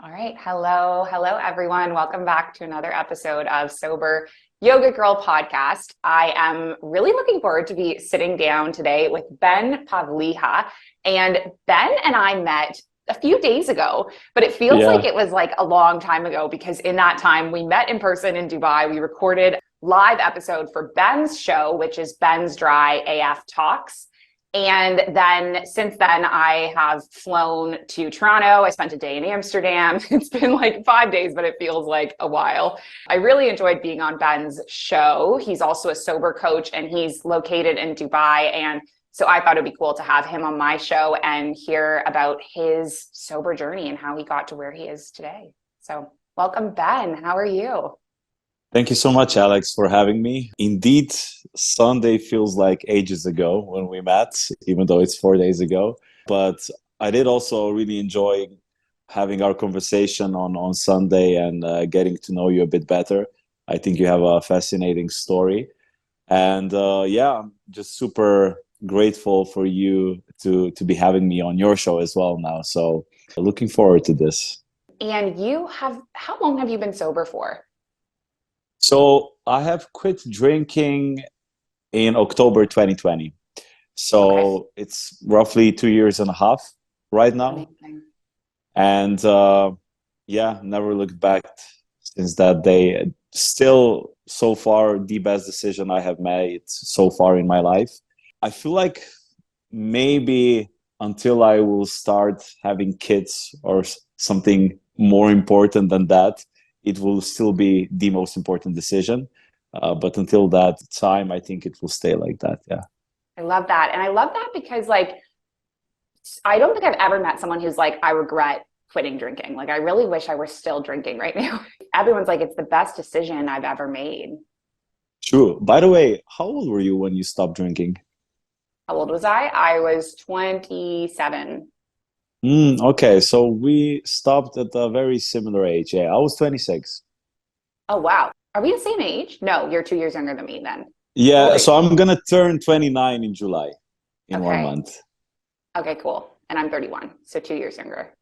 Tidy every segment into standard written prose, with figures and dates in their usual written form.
All right. Hello. Hello, everyone. Welcome back to another episode of Sober Yoga Girl podcast. I am really looking forward to be sitting down today with Ben Pavliha. And Ben and I met a few days ago, but it feels like Yeah, it was like a long time ago because in that time we met in person in Dubai. We recorded live episode for Ben's show, which is Ben's Dry AF Talks. And then since then, I have flown to Toronto. I spent a day in Amsterdam. It's been like 5 days, but it feels like a while. I really enjoyed being on Ben's show. He's also a sober coach and he's located in Dubai. And so I thought it'd be cool to have him on my show and hear about his sober journey and how he got to where he is today. So welcome, Ben. How are you? thank you so much, Alex, for having me. Indeed, Sunday feels like ages ago when we met, even though it's 4 days ago. But I did also really enjoy having our conversation on Sunday and getting to know you a bit better. I think you have a fascinating story. And yeah, I'm just super grateful for you to be having me on your show as well now. So looking forward to this. And how long have you been sober for? So I have quit drinking in October 2020. Okay. So it's roughly 2 years and a half right now. Amazing. And yeah, never looked back since that day. Still, so far, the best decision I have made so far in my life. I feel like maybe until I will start having kids or something more important than that, it will still be the most important decision. But until that time, I think it will stay like that. Yeah. I love that. And I love that because like I don't think I've ever met someone who's like, I regret quitting drinking. Like I really wish I were still drinking right now. Everyone's like, it's the best decision I've ever made. True. By the way, how old were you when you stopped drinking? How old was I? I was 27. Okay, so we stopped at a very similar age. Yeah, I was 26. Oh, wow. Are we the same age? No, you're 2 years younger than me then. How old Yeah, are so you? I'm gonna turn 29 in July, in one Okay. month. Okay, cool. And I'm 31. So 2 years younger.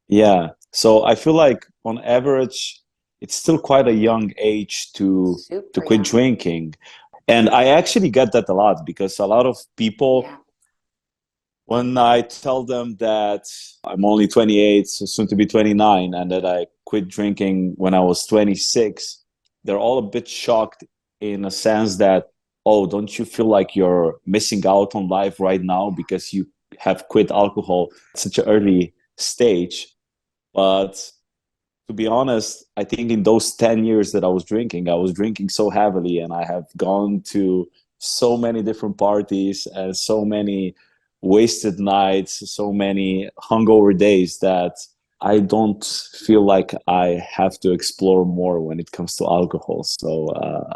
Yeah, so I feel like on average, it's still quite a young age to Super quit young. drinking. And I actually get that a lot because a lot of people, Yeah. when I tell them that I'm only 28, so soon to be 29, and that I quit drinking when I was 26, they're all a bit shocked in a sense that, oh, don't you feel like you're missing out on life right now because you have quit alcohol at such an early stage? But to be honest, I think in those 10 years that I was drinking so heavily, and I have gone to so many different parties and so many wasted nights, so many hungover days that I don't feel like I have to explore more when it comes to alcohol. So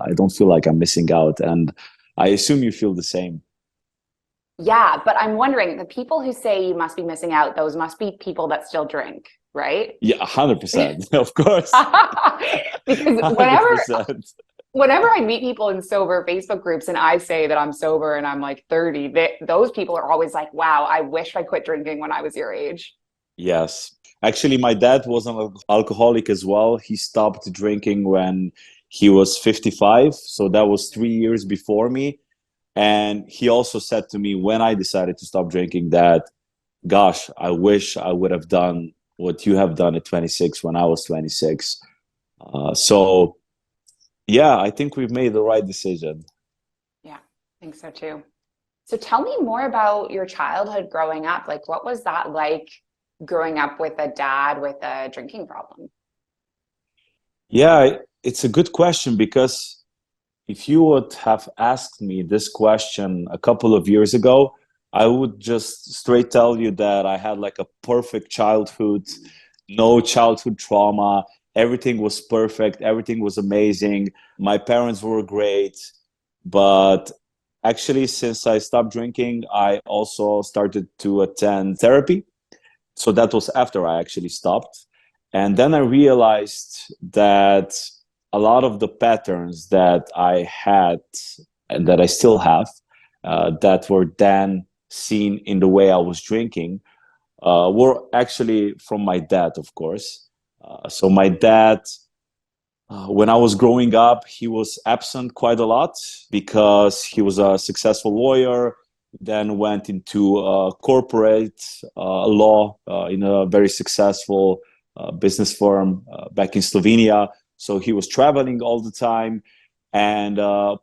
I don't feel like I'm missing out. And I assume you feel the same. Yeah, but I'm wondering the people who say you must be missing out, those must be people that still drink, right? Yeah, 100%. Of course. Because whenever 100%. whenever I meet people in sober Facebook groups and I say that I'm sober and I'm like 30, those people are always like, wow, I wish I quit drinking when I was your age. Yes. Actually, my dad was an alcoholic as well. He stopped drinking when he was 55. So that was 3 years before me. And he also said to me when I decided to stop drinking that, gosh, I wish I would have done what you have done at 26 when I was 26. So, yeah, I think we've made the right decision. Yeah, I think so too. So tell me more about your childhood growing up. Like, what was that like growing up with a dad with a drinking problem? Yeah, it's a good question because if you would have asked me this question a couple of years ago, I would just straight tell you that I had like a perfect childhood, no childhood trauma. Everything was perfect, everything was amazing. My parents were great. But actually, since I stopped drinking, I also started to attend therapy. So that was after I actually stopped. And then I realized that a lot of the patterns that I had and that I still have, that were then seen in the way I was drinking, were actually from my dad, of course. So my dad, when I was growing up, he was absent quite a lot because he was a successful lawyer, then went into corporate law in a very successful business firm back in Slovenia. So he was traveling all the time. And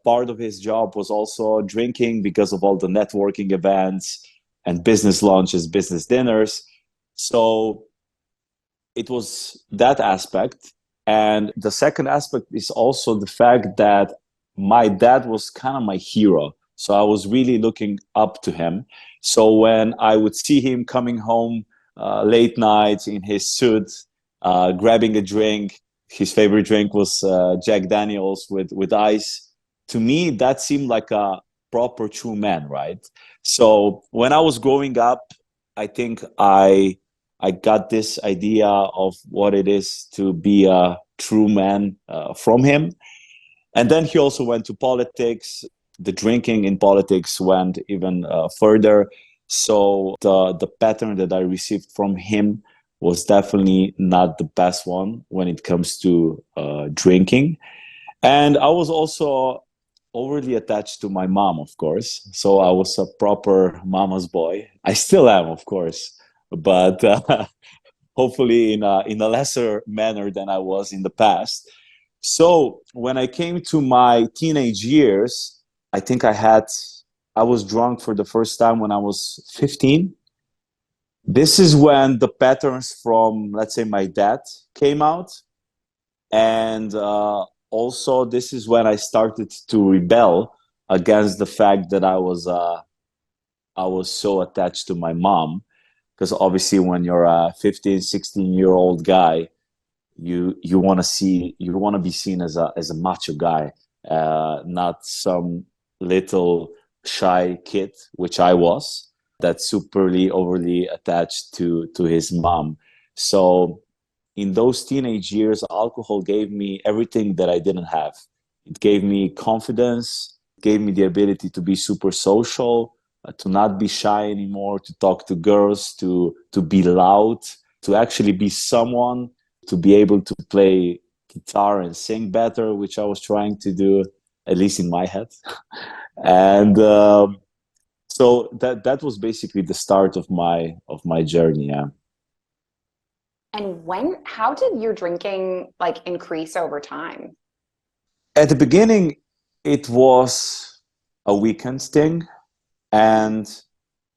part of his job was also drinking because of all the networking events and business lunches, business dinners. So it was that aspect. And the second aspect is also the fact that my dad was kind of my hero. So I was really looking up to him. So when I would see him coming home late nights in his suit, grabbing a drink, his favorite drink was Jack Daniels with ice. To me, that seemed like a proper true man, right? So when I was growing up, I think I got this idea of what it is to be a true man from him. And then he also went to politics. The drinking in politics went even further. So the pattern that I received from him was definitely not the best one when it comes to drinking. And I was also overly attached to my mom, of course. So I was a proper mama's boy. I still am, of course, but hopefully in a lesser manner than I was in the past. So when I came to my teenage years, I think I was drunk for the first time when I was 15. This is when the patterns from, let's say, my dad came out. And also, this is when I started to rebel against the fact that I was so attached to my mom. Because obviously, when you're a 15, 16-year-old guy, you want to be seen as a macho guy, not some little shy kid, which I was, that's superly overly attached to his mom. So in those teenage years, alcohol gave me everything that I didn't have. It gave me confidence, gave me the ability to be super social, to not be shy anymore, to talk to girls, to be loud, to actually be someone, to be able to play guitar and sing better, which I was trying to do, at least in my head. And so that was basically the start of my journey. Yeah. And how did your drinking like increase over time? At the beginning, it was a weekend thing, and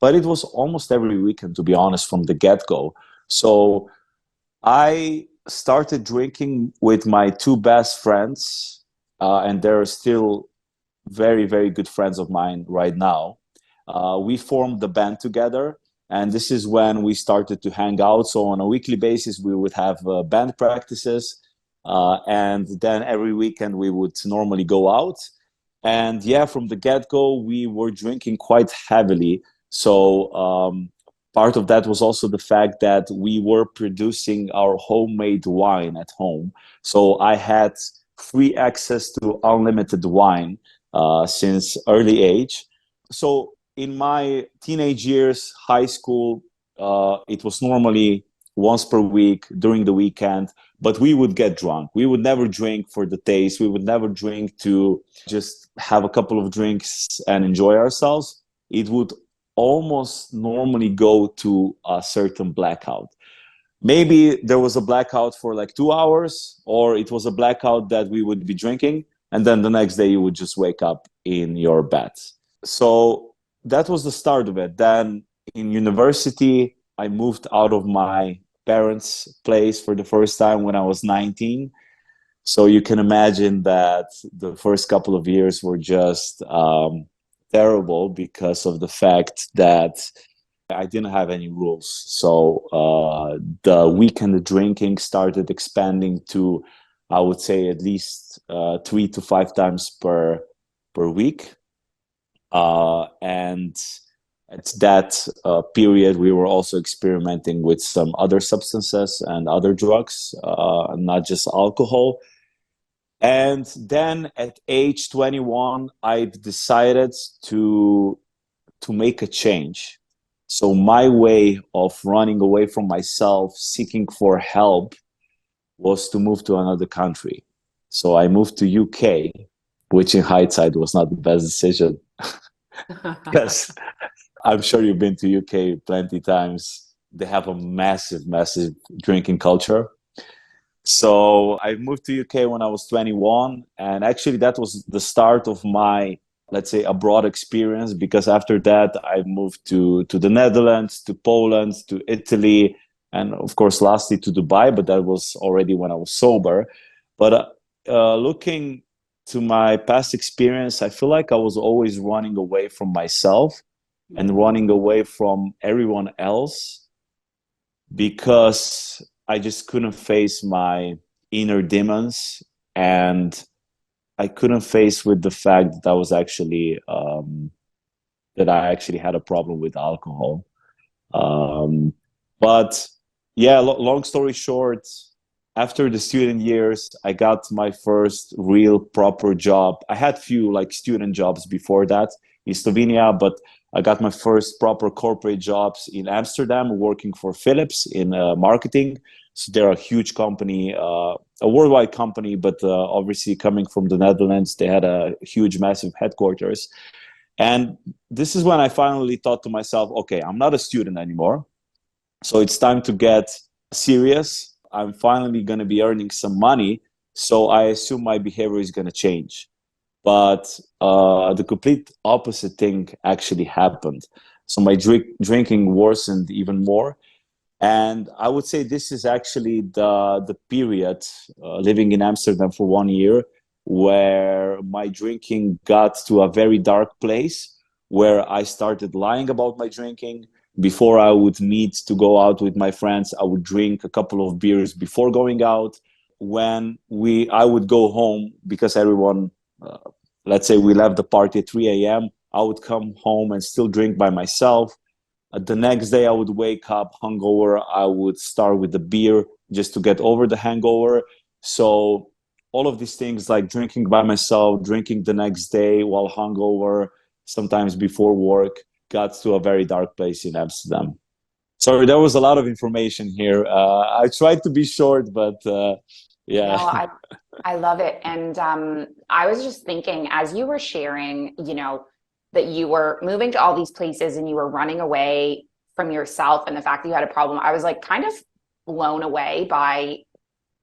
but it was almost every weekend, to be honest, from the get-go. So I started drinking with my two best friends, and they're still very, very good friends of mine right now. We formed the band together, and this is when we started to hang out. So on a weekly basis, we would have band practices, and then every weekend we would normally go out. And yeah, from the get-go, we were drinking quite heavily. So part of that was also the fact that we were producing our homemade wine at home. So I had free access to unlimited wine since early age. So in my teenage years, high school, it was normally once per week during the weekend, but we would get drunk. We would never drink for the taste. We would never drink to just have a couple of drinks and enjoy ourselves. It would almost normally go to a certain blackout. Maybe there was a blackout for like 2 hours, or it was a blackout that we would be drinking, and then the next day you would just wake up in your bed. So that was the start of it. Then in university, I moved out of my parents' place for the first time when I was 19. So you can imagine that the first couple of years were just terrible because of the fact that I didn't have any rules. So the weekend drinking started expanding to, I would say, at least 3 to 5 times per week. And at that period, we were also experimenting with some other substances and other drugs, not just alcohol. And then at age 21, I've decided to make a change. So my way of running away from myself, seeking for help, was to move to another country. So I moved to UK, which in hindsight was not the best decision. Yes, I'm sure you've been to UK plenty times. They have a massive, massive drinking culture. So I moved to UK when I was 21, and actually that was the start of my, let's say, abroad experience, because after that I moved to the Netherlands, to Poland, to Italy, and of course lastly to Dubai, but that was already when I was sober. But looking to my past experience, I feel like I was always running away from myself and running away from everyone else, because I just couldn't face my inner demons, and I couldn't face with the fact that I was actually that I actually had a problem with alcohol. But yeah, long story short, after the student years, I got my first real proper job. I had few like student jobs before that in Slovenia, but I got my first proper corporate jobs in Amsterdam, working for Philips in marketing. So they're a huge company, a worldwide company, but obviously coming from the Netherlands, they had a huge, massive headquarters. And this is when I finally thought to myself, okay, I'm not a student anymore. So it's time to get serious. I'm finally going to be earning some money. So I assume my behavior is going to change. But the complete opposite thing actually happened. So my drinking worsened even more. And I would say this is actually the period, living in Amsterdam for 1 year, where my drinking got to a very dark place, where I started lying about my drinking. Before I would meet to go out with my friends, I would drink a couple of beers before going out. When I would go home, because everyone, let's say we left the party at 3 a.m., I would come home and still drink by myself. The next day I would wake up hungover. I would start with the beer just to get over the hangover. So all of these things, like drinking by myself, drinking the next day while hungover, sometimes before work, got to a very dark place in Amsterdam. Sorry, there was a lot of information here. I tried to be short, but yeah. No, I love it. And I was just thinking, as you were sharing, that you were moving to all these places and you were running away from yourself and the fact that you had a problem, I was like kind of blown away by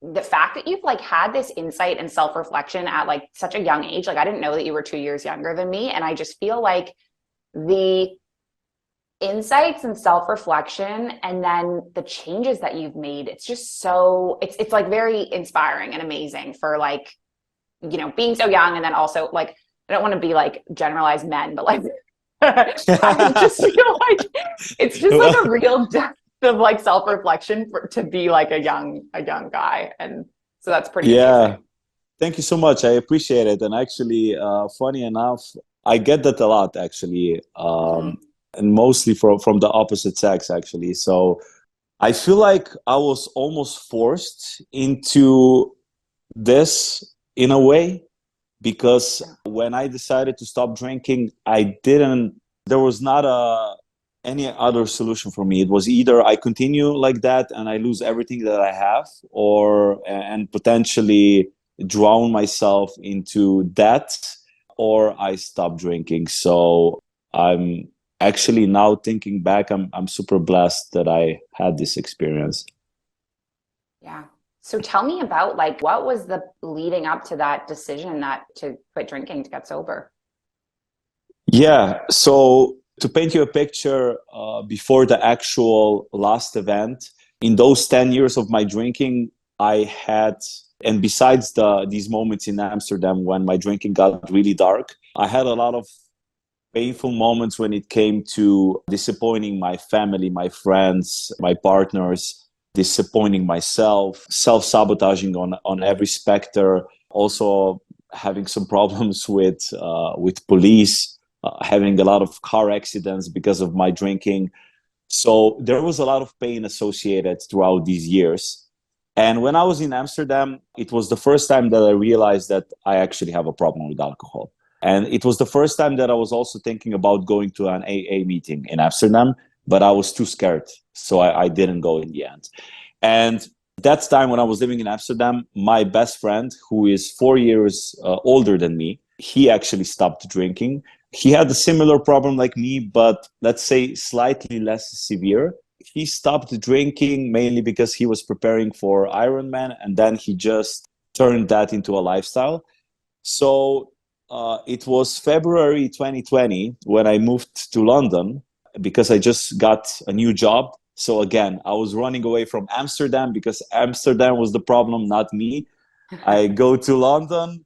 the fact that you've like had this insight and self-reflection at like such a young age. Like I didn't know that you were 2 years younger than me. And I just feel like the insights and self-reflection and then the changes that you've made, it's just so it's like very inspiring and amazing for like, being so young. And then also like, I don't want to be like generalized men, but like I just feel like it's just like a real depth of like self-reflection to be like a young guy. And so that's pretty amazing. Thank you so much. I appreciate it. And actually, funny enough, I get that a lot actually. And mostly from the opposite sex actually. So I feel like I was almost forced into this in a way, because when I decided to stop drinking, there was not any other solution for me. It was either I continue like that and I lose everything that I have, and potentially drown myself into debt, or I stop drinking. So I'm actually, now thinking back, I'm super blessed that I had this experience. Yeah. So tell me about like, what was the leading up to that decision to quit drinking, to get sober? Yeah. So to paint you a picture, before the actual last event, in those 10 years of my drinking, I had, and besides these moments in Amsterdam when my drinking got really dark, I had a lot of painful moments when it came to disappointing my family, my friends, my partners, disappointing myself, self-sabotaging on every specter, also having some problems with police, having a lot of car accidents because of my drinking. So there was a lot of pain associated throughout these years. And when I was in Amsterdam, it was the first time that I realized that I actually have a problem with alcohol. And it was the first time that I was also thinking about going to an AA meeting in Amsterdam, but I was too scared. So I didn't go in the end. And That time when I was living in Amsterdam, my best friend, who is 4 years older than me, he actually stopped drinking. He had a similar problem like me, but let's say slightly less severe. He stopped drinking mainly because he was preparing for Ironman, and then he just turned that into a lifestyle. So it was February 2020 when I moved to London because I just got a new job. So again, I was running away from Amsterdam because Amsterdam was the problem, not me. I go to London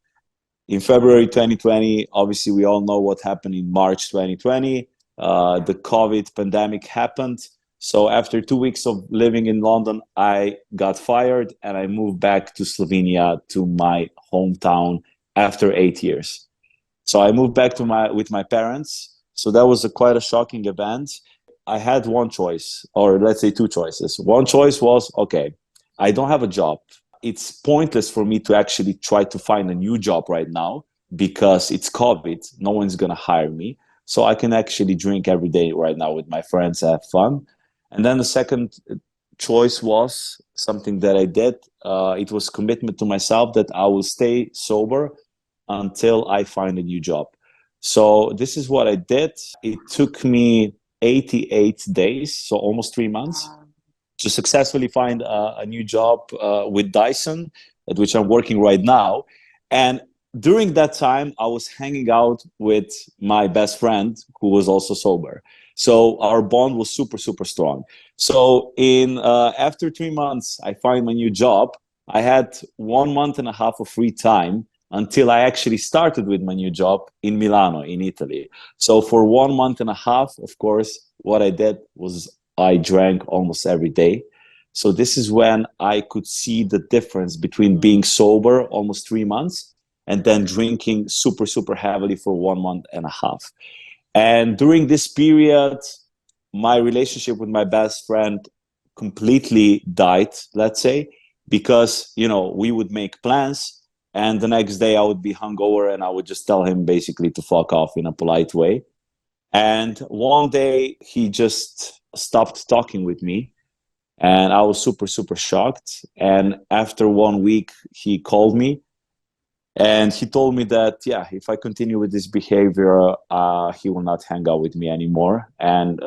in February 2020. Obviously, we all know what happened in March 2020. The COVID pandemic happened. So after 2 weeks of living in London, I got fired and I moved back to Slovenia, to my hometown, after 8 years. So I moved back to with my parents. So that was quite a shocking event. I had one choice, or let's say two choices. One choice was, okay, I don't have a job. It's pointless for me to actually try to find a new job right now because it's COVID. No one's going to hire me. So I can actually drink every day right now with my friends, have fun. And then the second choice was something that I did. It was commitment to myself that I will stay sober until I find a new job. So this is what I did. It took me 88 days, so almost 3 months, to successfully find a new job with Dyson, at which I'm working right now. And during that time, I was hanging out with my best friend who was also sober. So our bond was super, super strong. So in after 3 months, I find my new job. I had 1 month and a half of free time until I actually started with my new job in Milano, in Italy. So for 1 month and a half, of course, what I did was I drank almost every day. So this is when I could see the difference between being sober almost 3 months and then drinking super, super heavily for 1 month and a half. And during this period, my relationship with my best friend completely died, let's say, because, you know, we would make plans and the next day I would be hungover and I would just tell him basically to fuck off in a polite way. And one day he just stopped talking with me and I was super, super shocked. And after 1 week, he called me and he told me that, yeah, if I continue with this behavior, he will not hang out with me anymore. And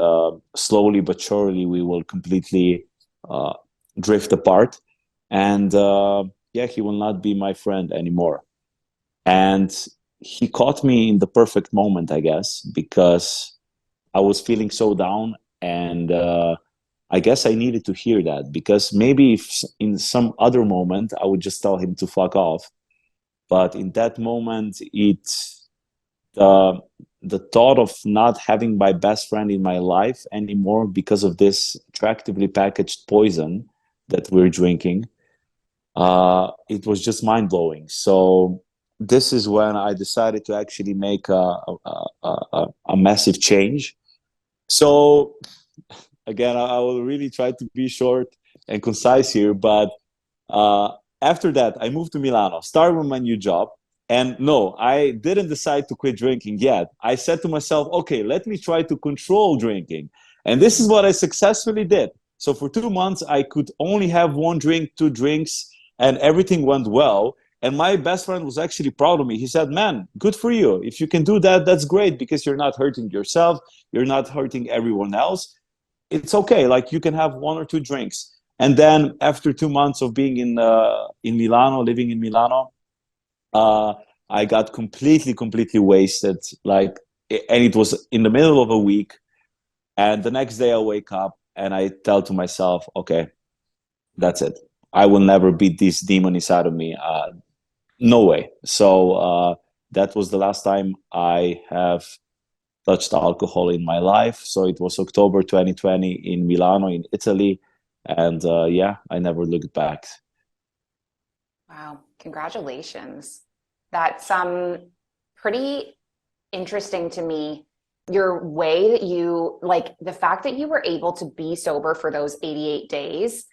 slowly but surely, we will completely drift apart. And yeah, he will not be my friend anymore. And he caught me in the perfect moment, I guess, because I was feeling so down. And I guess I needed to hear that, because maybe if in some other moment I would just tell him to fuck off. But in that moment, the thought of not having my best friend in my life anymore because of this attractively packaged poison that we're drinking, it was just mind blowing. So this is when I decided to actually make a massive change. So again, I will really try to be short and concise here, but uh, after that, I moved to Milano, started with my new job. And no, I didn't decide to quit drinking yet. I said to myself, okay, let me try to control drinking. And this is what I successfully did. So for 2 months, I could only have one drink, two drinks, and everything went well. And my best friend was actually proud of me. He said, man, good for you. If you can do that, that's great, because you're not hurting yourself. You're not hurting everyone else. It's okay. Like, you can have one or two drinks. And then after 2 months of being in Milano, living in Milano, I got completely wasted. Like, and it was in the middle of a week. And the next day I wake up and I tell to myself, okay, that's it. I will never beat this demon inside of me. No way. So that was the last time I have touched alcohol in my life. So it was October 2020 in Milano, in Italy. And yeah, I never looked back. Wow, congratulations. That's pretty interesting to me. Your way that you, like, the fact that you were able to be sober for those 88 days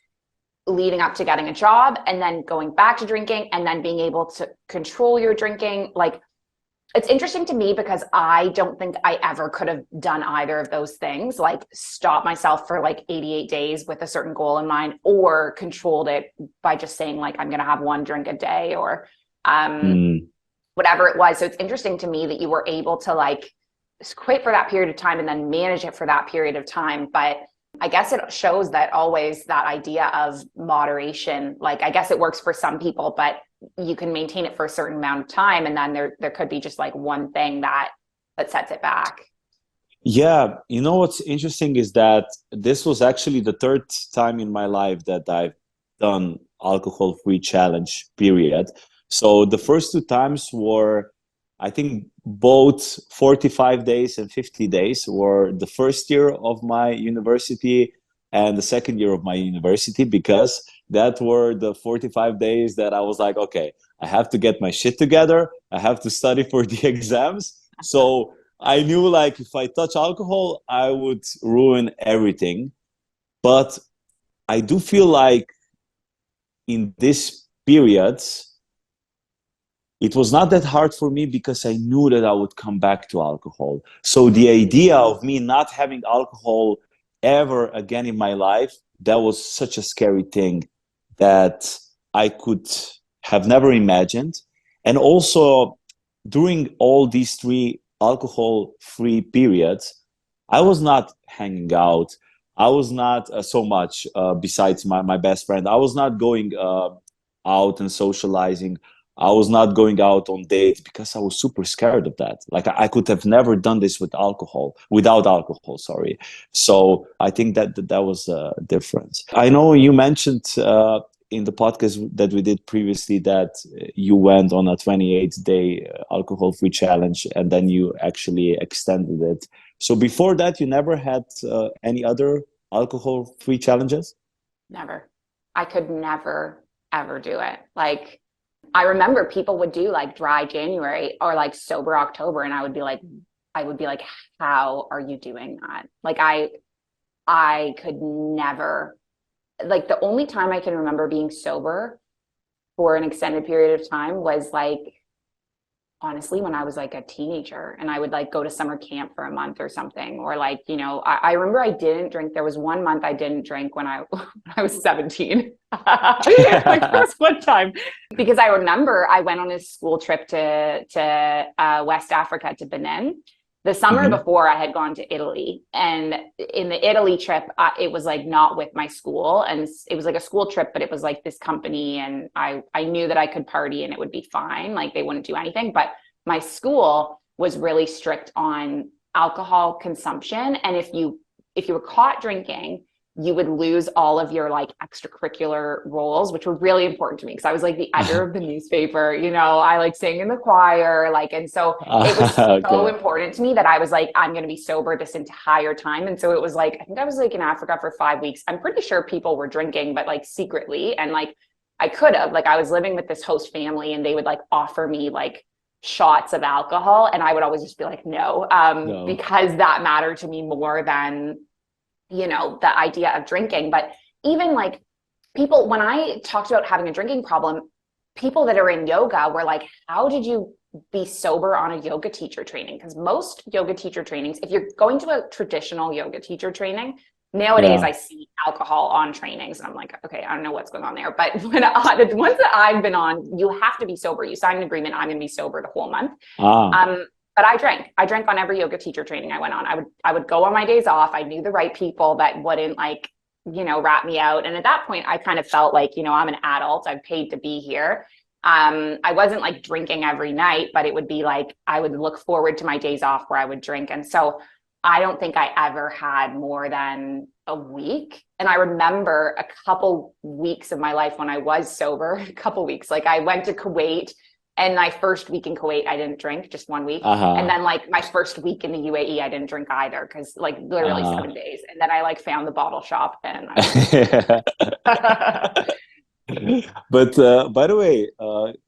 leading up to getting a job, and then going back to drinking, and then being able to control your drinking. Like, It's interesting to me because I don't think I ever could have done either of those things, like stop myself for like 88 days with a certain goal in mind, or controlled it by just saying like, I'm going to have one drink a day, or Mm. whatever it was. So it's interesting to me that you were able to like quit for that period of time and then manage it for that period of time. But I guess it shows that always that idea of moderation, like I guess it works for some people, but you can maintain it for a certain amount of time, and then there could be just like one thing that sets it back. Yeah, you know what's interesting is that this was actually the third time in my life that I've done alcohol-free challenge, period. So the first two times were, I think, both 45 days and 50 days were the first year of my university and the second year of my university, because that were the 45 days that I was like, okay, I have to get my shit together. I have to study for the exams. So I knew like if I touch alcohol, I would ruin everything. But I do feel like in this period, it was not that hard for me because I knew that I would come back to alcohol. So the idea of me not having alcohol ever again in my life, that was such a scary thing that I could have never imagined. And also during all these three alcohol free periods, I was not hanging out. I was not so much, besides my best friend, I was not going out and socializing. I was not going out on dates because I was super scared of that. Like I could have never done this without alcohol, sorry. So I think that was a difference. I know you mentioned in the podcast that we did previously that you went on a 28-day alcohol-free challenge and then you actually extended it. So before that, you never had any other alcohol-free challenges? Never. I could never, ever do it. Like, I remember people would do like dry January or like sober October, and I would be like, how are you doing that? Like, I could never, like, the only time I can remember being sober for an extended period of time was like, honestly, when I was like a teenager and I would like go to summer camp for a month or something, or like, you know, I remember I didn't drink. There was 1 month I didn't drink when when I was 17. Like there was one time because I remember I went on a school trip to West Africa, to Benin. The summer Mhm. before, I had gone to Italy, and in the Italy trip, it was like not with my school, and it was like a school trip, but it was like this company, and I knew that I could party and it would be fine, like they wouldn't do anything. But my school was really strict on alcohol consumption, and if you were caught drinking, you would lose all of your like extracurricular roles, which were really important to me because I was like the editor of the newspaper, you know, I like sang in the choir, like, and so it was so Okay. important to me that I was like, I'm going to be sober this entire time. And so it was like, I think I was like in Africa for 5 weeks. I'm pretty sure people were drinking, but like secretly. And like, I could have, like, I was living with this host family and they would like offer me like shots of alcohol. And I would always just be like, no, No. because that mattered to me more than, you know, the idea of drinking. But even like people, when I talked about having a drinking problem, people that are in yoga were like, how did you be sober on a yoga teacher training? Because most yoga teacher trainings, if you're going to a traditional yoga teacher training, nowadays Yeah. I see alcohol on trainings and I'm like, okay, I don't know what's going on there. But when the ones that I've been on, you have to be sober. You sign an agreement, I'm going to be sober the whole month. Ah. But I drank. I drank on every yoga teacher training I went on. I would go on my days off. I knew the right people that wouldn't like, you know, rat me out. And at that point, I kind of felt like, you know, I'm an adult. I've paid to be here. I wasn't like drinking every night, but it would be like I would look forward to my days off where I would drink. And so I don't think I ever had more than a week. And I remember a couple weeks of my life when I was sober, a couple weeks, like I went to Kuwait, and my first week in Kuwait, I didn't drink, just 1 week. And Uh-huh. then like my first week in the UAE, I didn't drink either, because like literally Uh-huh. 7 days. And then I like found the bottle shop and I was like, okay. But by the way,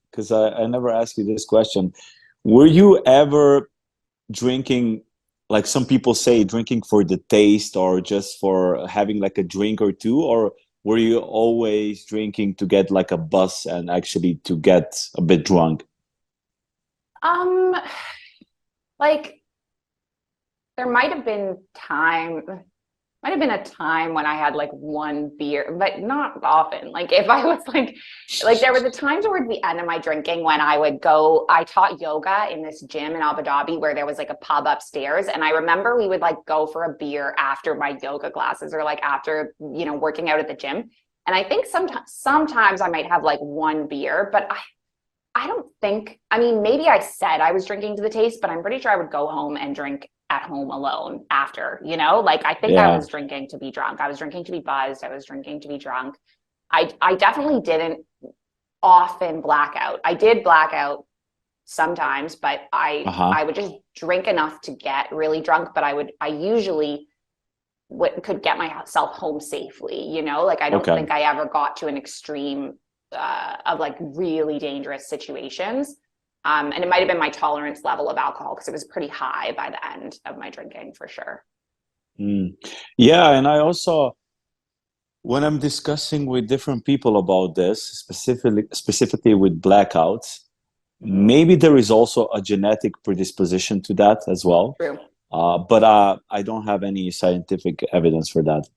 because I never asked you this question, were you ever drinking, like some people say, drinking for the taste or just for having like a drink or two, or were you always drinking to get like a buzz and actually to get a bit drunk? Um, like there might have been a time when I had like one beer, but not often. Like if I was like there were the times towards the end of my drinking when I taught yoga in this gym in Abu Dhabi where there was like a pub upstairs. And I remember we would like go for a beer after my yoga classes or like after, working out at the gym. And I think sometimes I might have like one beer, but I don't think, I mean, maybe I said I was drinking to the taste, but I'm pretty sure I would go home and drink at home alone after, like I think I Yeah. was drinking to be drunk. I was drinking to be buzzed. I was drinking to be drunk. I definitely didn't often black out. I did black out sometimes, but Uh-huh. I would just drink enough to get really drunk, but I usually could get myself home safely, like I don't Okay. think I ever got to an extreme of like really dangerous situations. And it might have been my tolerance level of alcohol because it was pretty high by the end of my drinking for sure. Mm. Yeah, and I also, when I'm discussing with different people about this, specifically with blackouts, Mm-hmm. maybe there is also a genetic predisposition to that as well. True. But I don't have any scientific evidence for that.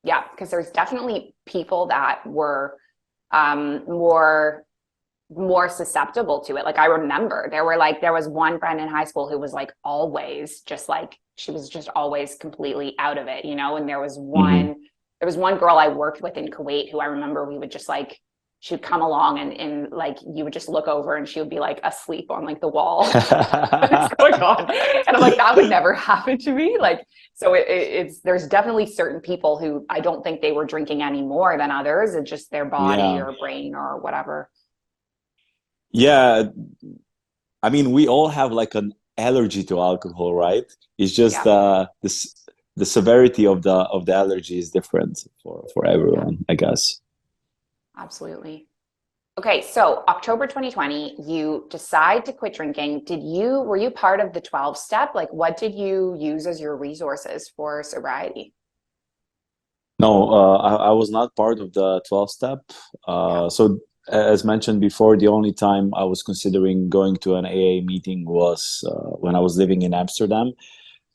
Yeah, because there's definitely people that were more susceptible to it. Like I remember there was one friend in high school who was like always just like she was just always completely out of it, and Hmm. there was one girl I worked with in Kuwait who I remember we would just like she would come along and like you would just look over and she would be like asleep on like the wall. What's going on? And I'm like, that would never happen to me. Like, so it's there's definitely certain people who I don't think they were drinking any more than others. It's just their body Yeah. or brain or whatever. Yeah. I mean, we all have like an allergy to alcohol, right? It's just Yeah. the severity of the allergy is different for Yeah. everyone, I guess. Absolutely. Okay, so October 2020, you decide to quit drinking. Were you part of the 12 step? Like, what did you use as your resources for sobriety? No, I was not part of the 12 step. Yeah. So as mentioned before, the only time I was considering going to an AA meeting was when I was living in Amsterdam.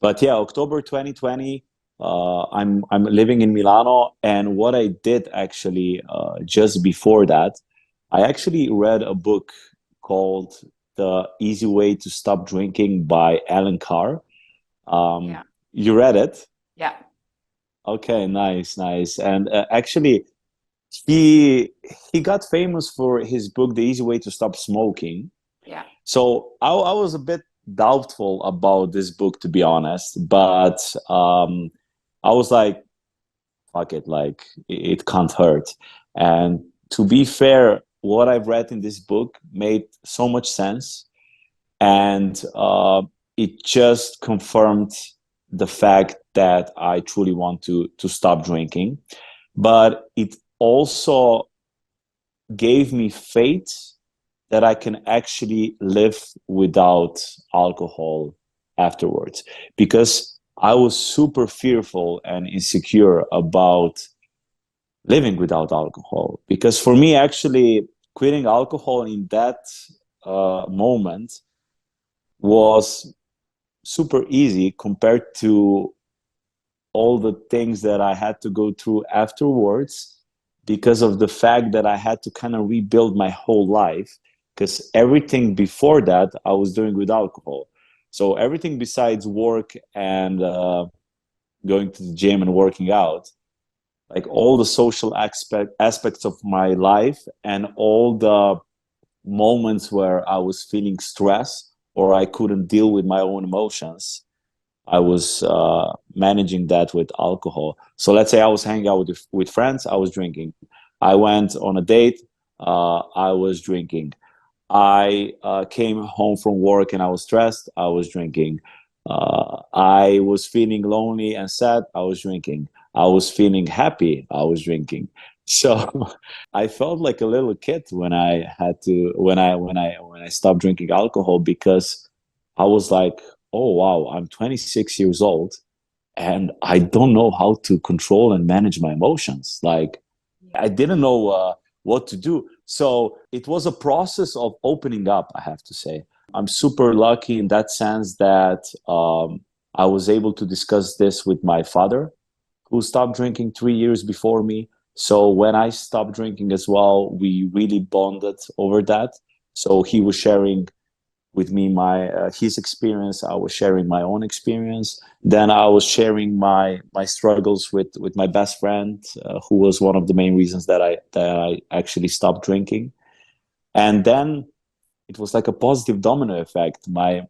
But yeah, October 2020, I'm living in Milano, and what I did actually just before that, I actually read a book called "The Easy Way to Stop Drinking" by Alan Carr. Yeah. You read it? Yeah. Okay, nice, nice. And actually, he he got famous for his book, "The Easy Way to Stop Smoking." Yeah. So I was a bit doubtful about this book, to be honest, but I was like, fuck it, like it can't hurt. And to be fair, what I've read in this book made so much sense, and it just confirmed the fact that I truly want to stop drinking. But it also gave me faith that I can actually live without alcohol afterwards, because I was super fearful and insecure about living without alcohol. Because for me, actually, quitting alcohol in that moment was super easy compared to all the things that I had to go through afterwards, because of the fact that I had to kind of rebuild my whole life. Because everything before that I was doing with alcohol. So everything besides work and going to the gym and working out, like all the social aspects of my life and all the moments where I was feeling stress or I couldn't deal with my own emotions, I was managing that with alcohol. So let's say I was hanging out with friends, I was drinking. I went on a date, I was drinking. I came home from work and I was stressed, I was drinking. I was feeling lonely and sad, I was drinking. I was feeling happy, I was drinking. So I felt like a little kid when I had to when I stopped drinking alcohol, because I was like, oh wow, I'm 26 years old and I don't know how to control and manage my emotions. Like I didn't know what to do. So it was a process of opening up, I have to say. I'm super lucky in that sense that I was able to discuss this with my father, who stopped drinking 3 years before me. So when I stopped drinking as well, we really bonded over that. So he was sharing with me my his experience. I was sharing my own experience. Then I was sharing my struggles with my best friend, who was one of the main reasons that I actually stopped drinking. And then it was like a positive domino effect. My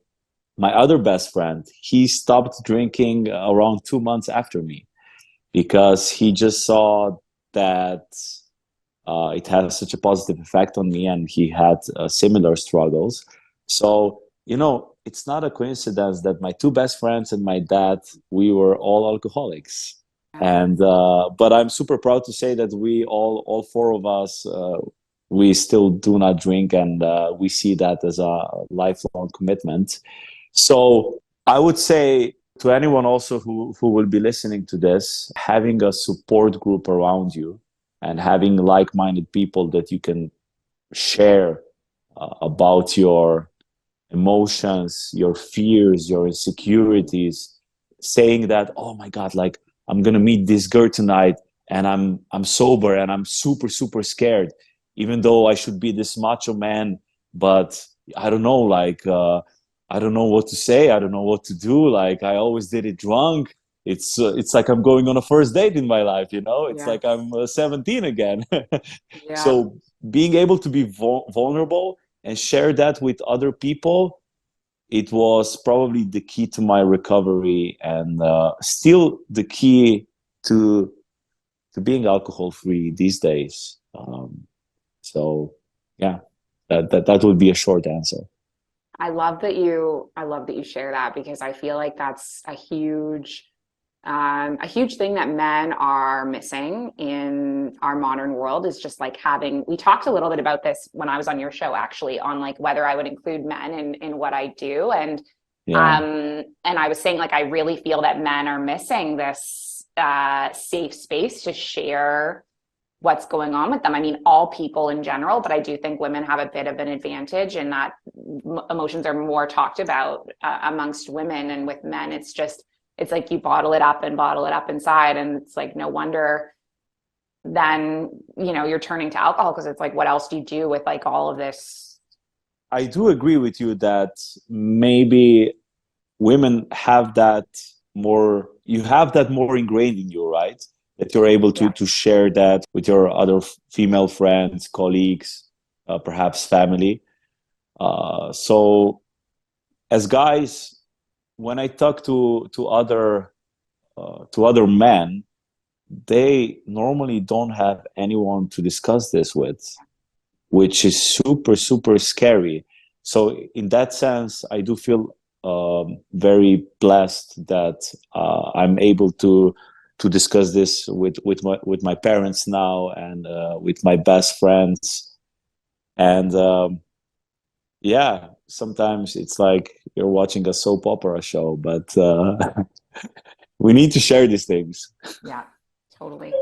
other best friend, he stopped drinking around 2 months after me because he just saw that it had such a positive effect on me, and he had similar struggles. So, it's not a coincidence that my two best friends and my dad, we were all alcoholics. Yeah. And but I'm super proud to say that we all four of us, we still do not drink, and we see that as a lifelong commitment. So I would say to anyone also who will be listening to this, having a support group around you and having like-minded people that you can share about your emotions, your fears, your insecurities, saying that, oh my God, like I'm gonna meet this girl tonight and I'm sober and I'm super, super scared, even though I should be this macho man, but I don't know, like I don't know what to say, I don't know what to do. Like I always did it drunk. It's like I'm going on a first date in my life, It's Yes. like I'm 17 again. Yeah. So being able to be vulnerable and share that with other people, it was probably the key to my recovery, and still the key to being alcohol free these days. So yeah, that would be a short answer. I love that you share that, because I feel like that's a huge thing that men are missing in our modern world, is just like having, we talked a little bit about this when I was on your show, actually, on like whether I would include men in what I do. Yeah, And I was saying, like, I really feel that men are missing this safe space to share what's going on with them. I mean, all people in general, but I do think women have a bit of an advantage in that emotions are more talked about amongst women, and with men, it's like you bottle it up and bottle it up inside, and it's like no wonder then you're turning to alcohol, because it's like, what else do you do with like all of this? I do agree with you that maybe women have that more, you have that more ingrained in you, right? That you're able Yeah. to share that with your other female friends, colleagues, perhaps family. So as guys, when I talk to other men, they normally don't have anyone to discuss this with, which is super, super scary. So in that sense, I do feel very blessed that I'm able to discuss this with my parents now, and with my best friends. And yeah, sometimes it's like you're watching a soap opera show, but we need to share these things. Yeah, totally.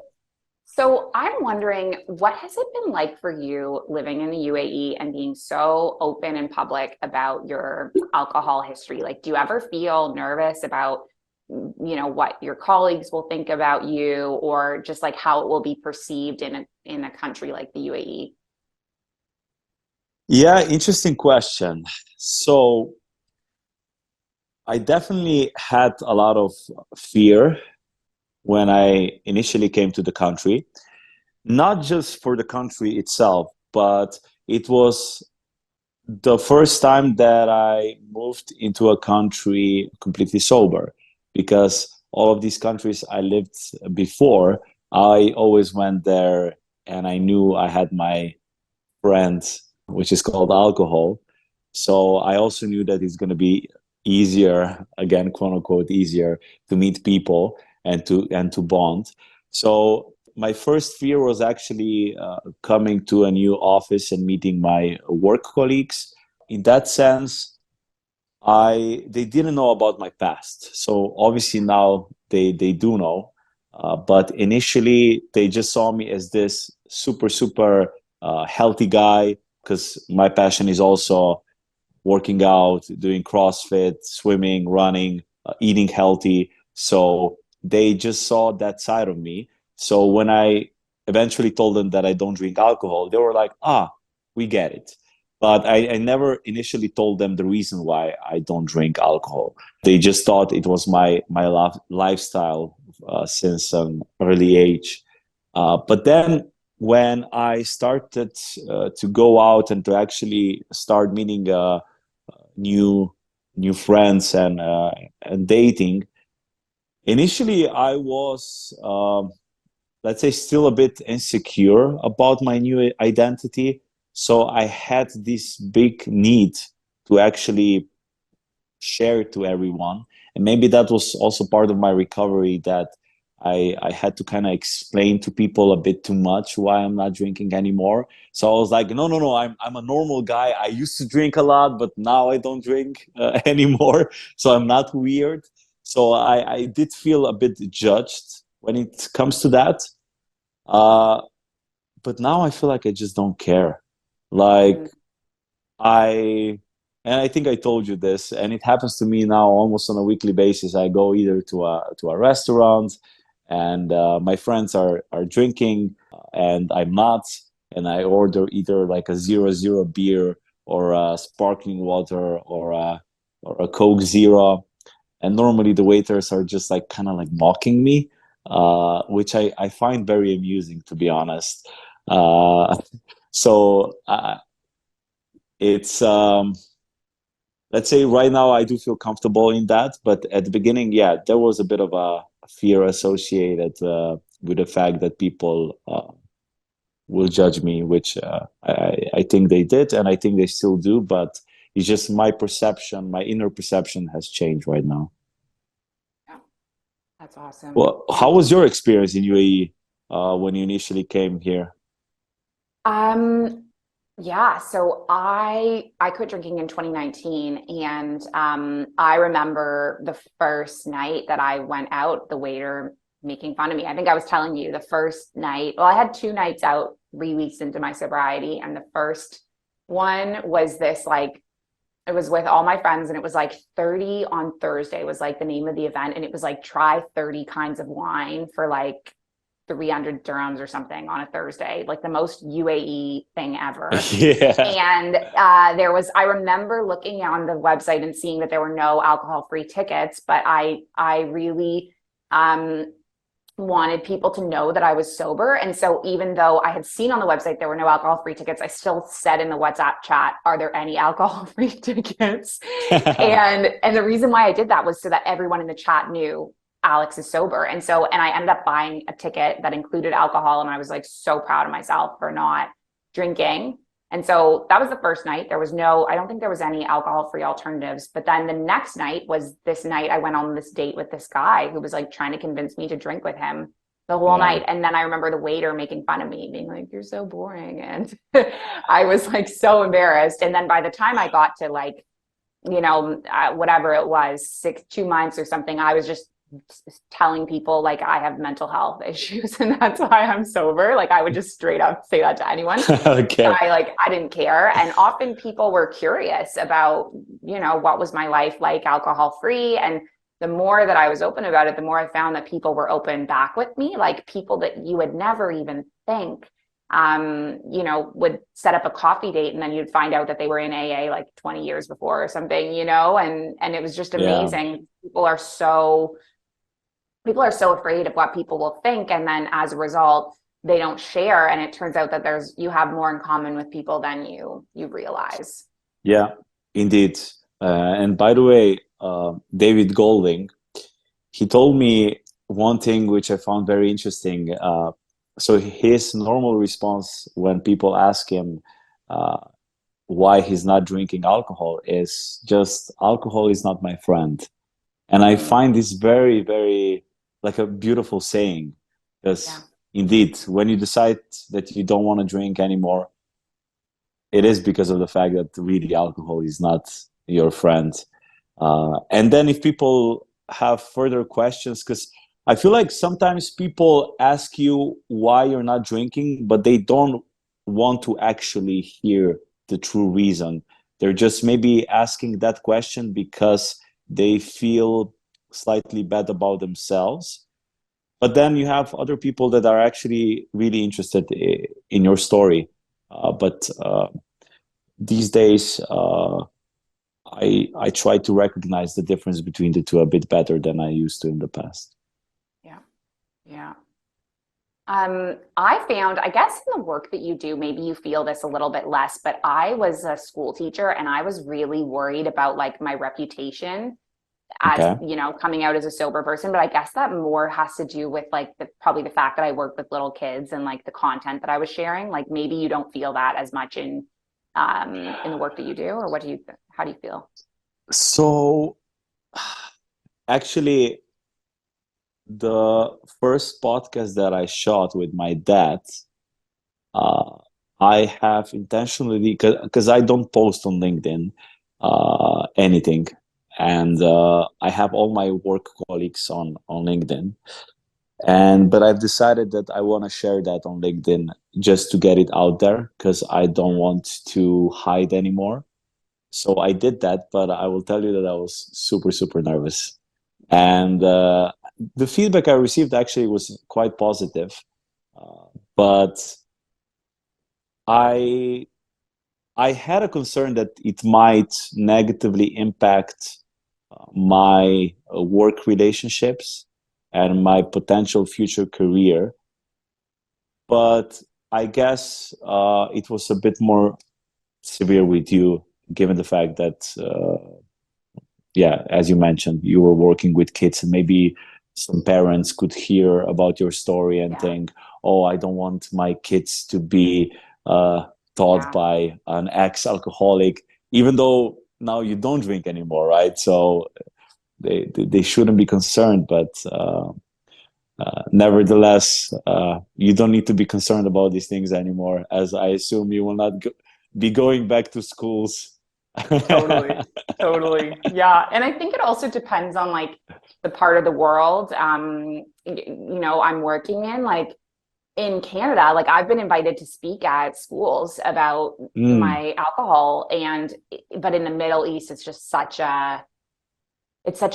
So I'm wondering, what has it been like for you living in the UAE and being so open and public about your alcohol history? Like, do you ever feel nervous about, what your colleagues will think about you, or just like how it will be perceived in a country like the UAE? Yeah, interesting question. So I definitely had a lot of fear when I initially came to the country, not just for the country itself, but it was the first time that I moved into a country completely sober, because all of these countries I lived before, I always went there and I knew I had my friend, which is called alcohol. So I also knew that it's going to be easier, again, quote unquote, easier to meet people and to bond. So my first fear was actually coming to a new office and meeting my work colleagues. In that sense, they didn't know about my past. So obviously now they do know. But initially they just saw me as this super, super healthy guy, because my passion is also working out, doing CrossFit, swimming, running, eating healthy. So they just saw that side of me. So when I eventually told them that I don't drink alcohol, they were like, ah, we get it. But I never initially told them the reason why I don't drink alcohol. They just thought it was my lifestyle since an early age. But then when I started to go out and to actually start meeting new friends and dating, initially I was let's say still a bit insecure about my new identity. So I had this big need to actually share it to everyone. And maybe that was also part of my recovery, that I had to kind of explain to people a bit too much why I'm not drinking anymore. So I was like, no, I'm a normal guy. I used to drink a lot, but now I don't drink anymore. So I'm not weird. So I did feel a bit judged when it comes to that. Uh, but now I feel like I just don't care. Like I, and I think I told you this, and it happens to me now almost on a weekly basis. I go either to a restaurant, and my friends are drinking, and I'm not, and I order either like a 0.0 beer or a sparkling water or a Coke Zero, and normally the waiters are just like kind of like mocking me, which I find very amusing, to be honest. Uh, so it's let's say right now I do feel comfortable in that, but at the beginning, yeah, there was a bit of a fear associated with the fact that people will judge me, which I think they did, and I think they still do, but it's just my perception, my inner perception has changed right now. Yeah, that's awesome. Well, how was your experience in UAE when you initially came here? Um, yeah, so I quit drinking in 2019, and I remember the first night that I went out, the waiter making fun of me. I think I was telling you the first night. Well, I had two nights out 3 weeks into my sobriety, and the first one was this like it was with all my friends, and it was like 30 on Thursday was like the name of the event, and it was like try 30 kinds of wine for like 300 dirhams or something on a Thursday, like the most UAE thing ever. Yeah. And I remember looking on the website and seeing that there were no alcohol-free tickets, but I really wanted people to know that I was sober. And so even though I had seen on the website there were no alcohol-free tickets, I still said in the WhatsApp chat, are there any alcohol-free tickets? And the reason why I did that was so that everyone in the chat knew Alex is sober. And I ended up buying a ticket that included alcohol. And I was like so proud of myself for not drinking. And so that was the first night. I don't think there was any alcohol-free alternatives. But then the next night was this night I went on this date with this guy who was like trying to convince me to drink with him the whole Yeah. night. And then I remember the waiter making fun of me, being like, you're so boring. And I was like so embarrassed. And then by the time I got to like, whatever it was, 2 months or something, I was just telling people like I have mental health issues and that's why I'm sober. Like I would just straight up say that to anyone. Okay. I didn't care. And often people were curious about, what was my life like alcohol free. And the more that I was open about it, the more I found that people were open back with me, like people that you would never even think, would set up a coffee date and then you'd find out that they were in AA like 20 years before or something, and it was just amazing. Yeah. People are so afraid of what people will think, and then as a result they don't share, and it turns out that you have more in common with people than you realize. Yeah, indeed. And by the way, David Golding, he told me one thing which I found very interesting. So his normal response when people ask him why he's not drinking alcohol is just, alcohol is not my friend. And I find this very, very like a beautiful saying, because indeed, when you decide that you don't want to drink anymore, it is because of the fact that really alcohol is not your friend. And then if people have further questions, because I feel like sometimes people ask you why you're not drinking, but they don't want to actually hear the true reason. They're just maybe asking that question because they feel slightly bad about themselves. But then you have other people that are actually really interested in your story. But these days, I try to recognize the difference between the two a bit better than I used to in the past. Yeah. Yeah. I found, I guess in the work that you do, maybe you feel this a little bit less, but I was a school teacher and I was really worried about like my reputation as, Okay. you know, coming out as a sober person. But I guess that more has to do with like probably the fact that I work with little kids and like the content that I was sharing. Like maybe you don't feel that as much in the work that you do, or how do you feel? So actually, the first podcast that I shot with my dad, uh, I have intentionally, because I don't post on LinkedIn anything, and I have all my work colleagues on LinkedIn, and but I've decided that I want to share that on LinkedIn just to get it out there because I don't want to hide anymore. So I did that, but I will tell you that I was super, super nervous. And the feedback I received actually was quite positive. But I I had a concern that it might negatively impact my work relationships and my potential future career. But I guess it was a bit more severe with you, given the fact that yeah, as you mentioned, you were working with kids, and maybe some parents could hear about your story and Yeah. think, "Oh, I don't want my kids to be taught Yeah. by an ex-alcoholic," even though now you don't drink anymore, right? So they shouldn't be concerned, but nevertheless, you don't need to be concerned about these things anymore, as I assume you will not be going back to schools. Totally. Totally. Yeah. And I think it also depends on like the part of the world you know, I'm working in. Like in Canada, like I've been invited to speak at schools about Mm, my alcohol, and but in the Middle East it's such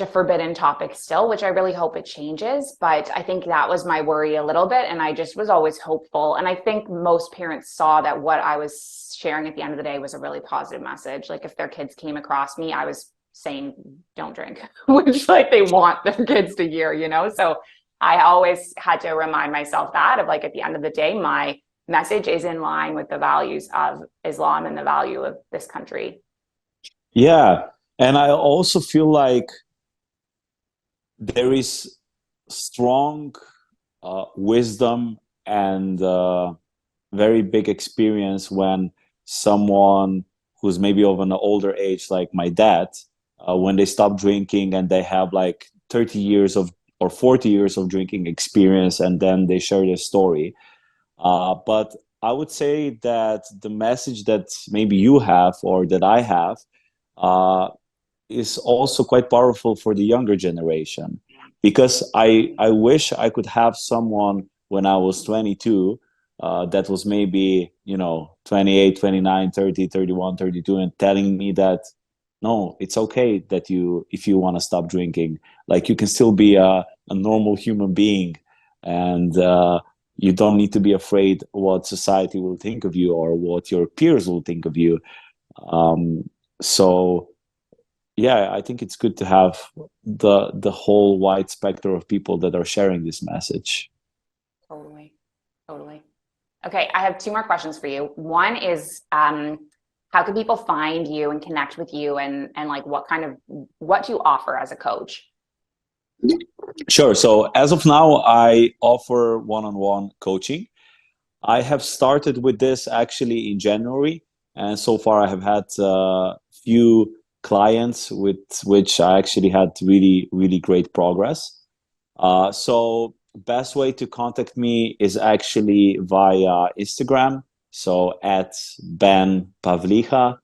a forbidden topic still, which I really hope it changes. But I think that was my worry a little bit. And I just was always hopeful. And I think most parents saw that what I was sharing at the end of the day was a really positive message. Like if their kids came across me, I was saying, don't drink, which like they want their kids to hear, you know? So I always had to remind myself that of like, at the end of the day, my message is in line with the values of Islam and the value of this country. yeah. And I also feel like there is strong wisdom and very big experience when someone who's maybe of an older age, like my dad, when they stop drinking and they have like 30 years of or 40 years of drinking experience, and then they share their story. But I would say that the message that maybe you have or that I have uh, is also quite powerful for the younger generation, because I wish I could have someone when I was 22 that was maybe 28, 29, 30, 31, 32, and telling me that no, it's okay that you if you want to stop drinking, like you can still be a normal human being, and you don't need to be afraid what society will think of you or what your peers will think of you. So yeah, I think it's good to have the whole wide spectrum of people that are sharing this message. Totally. Totally. Okay, I have two more questions for you. One is, how can people find you and connect with you, and like what do you offer as a coach? Sure. So as of now, I offer one-on-one coaching. I have started with this actually in January, and so far I have had few clients with which I actually had really, really great progress. So best way to contact me is actually via Instagram. So at Ben Pavliha.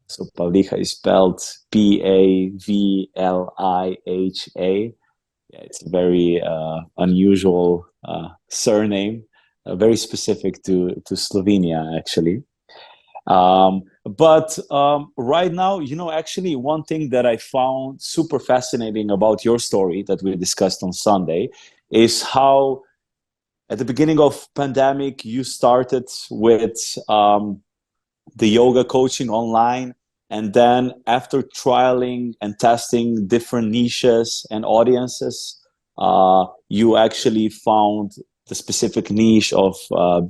So Pavliha is spelled Pavliha. Yeah, it's a very unusual surname, very specific to Slovenia, actually. But right now, actually, one thing that I found super fascinating about your story that we discussed on Sunday is how at the beginning of pandemic, you started with the yoga coaching online. And then after trialing and testing different niches and audiences, you actually found the specific niche of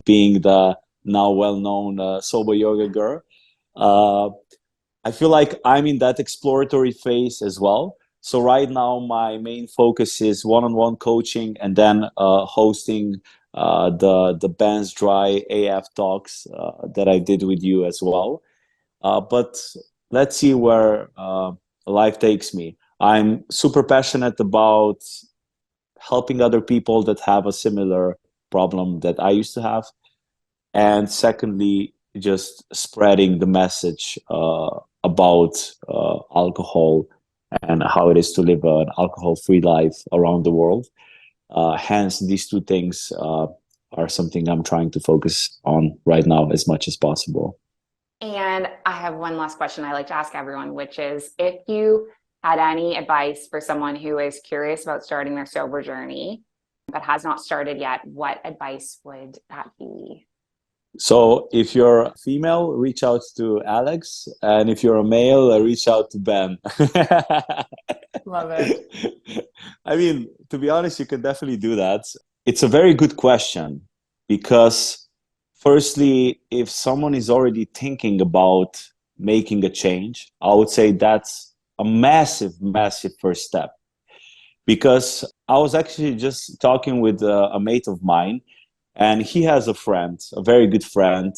being the now well-known sober yoga girl. Uh, I feel like I'm in that exploratory phase as well. So right now, my main focus is one-on-one coaching and then hosting the Ben's Dry AF talks that I did with you as well. But let's see where life takes me. I'm super passionate about helping other people that have a similar problem that I used to have, and secondly, just spreading the message about alcohol and how it is to live an alcohol-free life around the world. Hence, these two things are something I'm trying to focus on right now as much as possible. And I have one last question I like to ask everyone, which is if you had any advice for someone who is curious about starting their sober journey but has not started yet, what advice would that be? So if you're female, reach out to Alex, and if you're a male, reach out to Ben. Love it. I mean, to be honest, you can definitely do that. It's a very good question because, firstly, if someone is already thinking about making a change, I would say that's a massive, massive first step. Because I was actually just talking with a mate of mine, and he has a friend, a very good friend,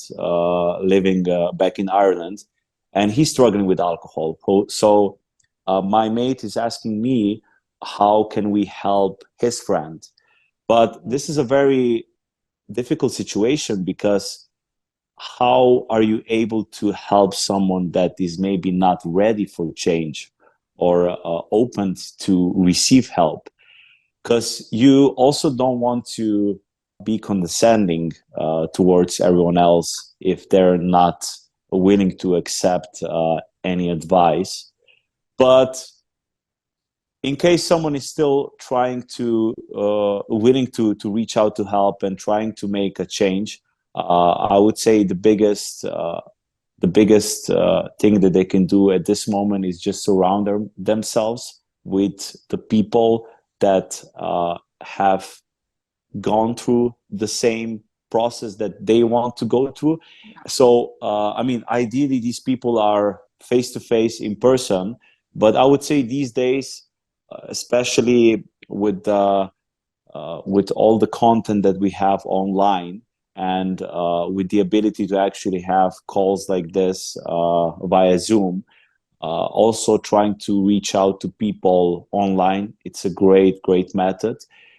living back in Ireland, and he's struggling with alcohol. So my mate is asking me, how can we help his friend? But this is a very difficult situation because how are you able to help someone that is maybe not ready for change or open to receive help? Because you also don't want to be condescending towards everyone else if they're not willing to accept any advice. But in case someone is still trying to willing to reach out to help and trying to make a change, I would say the biggest thing that they can do at this moment is just surround themselves with the people that have gone through the same process that they want to go through. So, I mean, ideally, these people are face to face in person, but I would say these days, especially with all the content that we have online and with the ability to actually have calls like this via Zoom, also trying to reach out to people online. It's a great method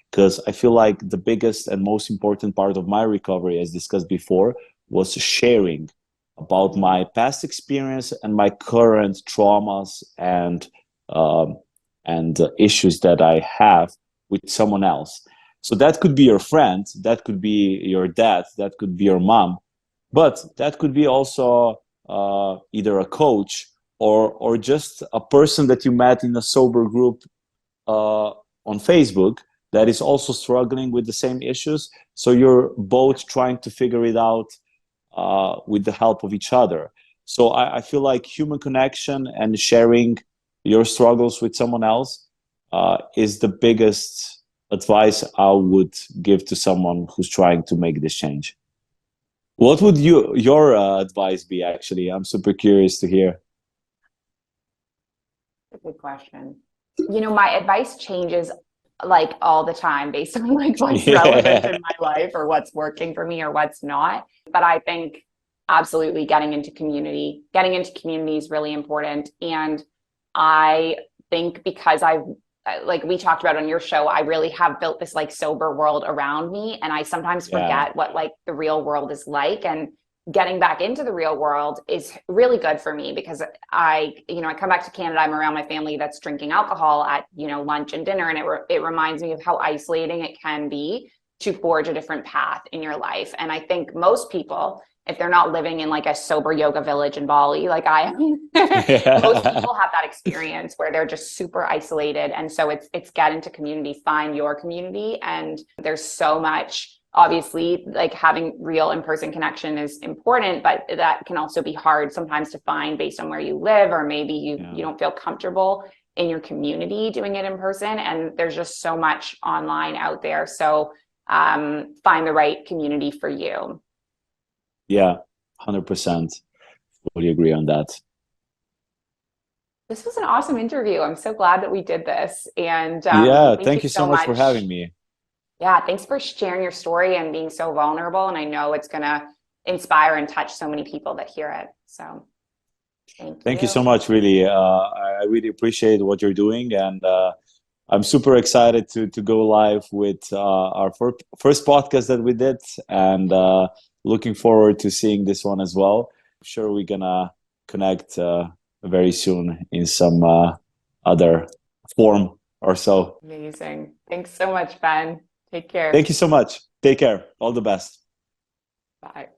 because I feel like the biggest and most important part of my recovery, as discussed before, was sharing about my past experience and my current traumas and issues that I have with someone else. So that could be your friend, that could be your dad, that could be your mom, but that could be also either a coach or just a person that you met in a sober group on Facebook that is also struggling with the same issues. So you're both trying to figure it out with the help of each other. So I feel like human connection and sharing your struggles with someone else is the biggest advice I would give to someone who's trying to make this change. What would your advice be, actually? I'm super curious to hear. Good question. You know, my advice changes like all the time based on like what's relevant Yeah. in my life or what's working for me or what's not. But I think absolutely getting into community is really important. And I think because I've like we talked about on your show, I really have built this like sober world around me. And I sometimes Yeah. forget what like the real world is like. And getting back into the real world is really good for me because I come back to Canada, I'm around my family that's drinking alcohol at, lunch and dinner. And it reminds me of how isolating it can be to forge a different path in your life. And I think most people if they're not living in like a sober yoga village in Bali, like I am, most people have that experience where they're just super isolated. And so it's get into community, find your community. And there's so much, obviously, like having real in-person connection is important, but that can also be hard sometimes to find based on where you live, or maybe you don't feel comfortable in your community doing it in person. And there's just so much online out there. So find the right community for you. Yeah, 100%. Fully agree on that. This was an awesome interview. I'm so glad that we did this. And thank you so much for having me. Yeah, thanks for sharing your story and being so vulnerable. And I know it's going to inspire and touch so many people that hear it. So thank you so much, really. I really appreciate what you're doing. And I'm super excited to go live with our first podcast that we did. And looking forward to seeing this one as well. I'm sure we're going to connect very soon in some other form or so. Amazing. Thanks so much, Ben. Take care. Thank you so much. Take care. All the best. Bye.